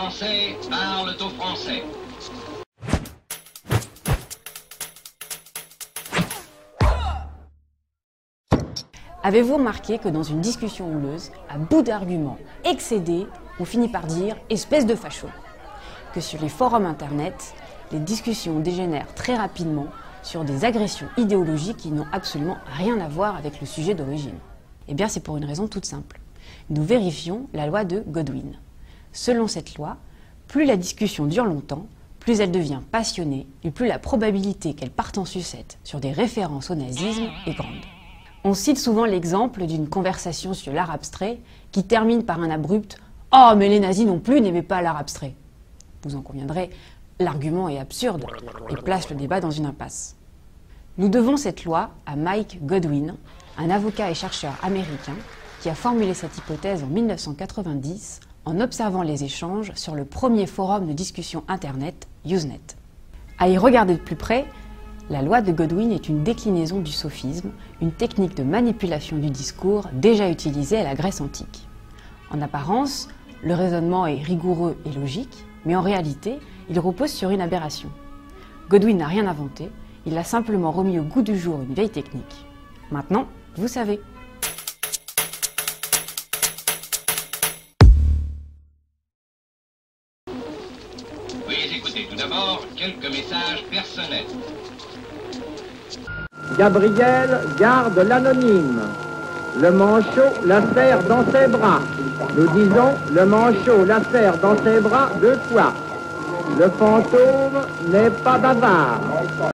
Français parlent au français. Avez-vous remarqué que dans une discussion houleuse, à bout d'arguments, excédés, on finit par dire « espèce de facho ». Que sur les forums internet, les discussions dégénèrent très rapidement sur des agressions idéologiques qui n'ont absolument rien à voir avec le sujet d'origine. Eh bien, c'est pour une raison toute simple. Nous vérifions la loi de Godwin. Selon cette loi, plus la discussion dure longtemps, plus elle devient passionnée et plus la probabilité qu'elle parte en sucette sur des références au nazisme est grande. On cite souvent l'exemple d'une conversation sur l'art abstrait qui termine par un abrupt « Oh, mais les nazis non plus n'aimaient pas l'art abstrait ». Vous en conviendrez, l'argument est absurde et place le débat dans une impasse. Nous devons cette loi à Mike Godwin, un avocat et chercheur américain qui a formulé cette hypothèse en 1990 en observant les échanges sur le premier forum de discussion Internet, Usenet. À y regarder de plus près, la loi de Godwin est une déclinaison du sophisme, une technique de manipulation du discours déjà utilisée à la Grèce antique. En apparence, le raisonnement est rigoureux et logique, mais en réalité, il repose sur une aberration. Godwin n'a rien inventé, il a simplement remis au goût du jour une vieille technique. Maintenant, vous savez. Veuillez écouter tout d'abord quelques messages personnels. Gabriel garde l'anonyme. Le manchot la serre dans ses bras. Nous disons, le manchot la serre dans ses bras 2 fois. Le fantôme n'est pas bavard.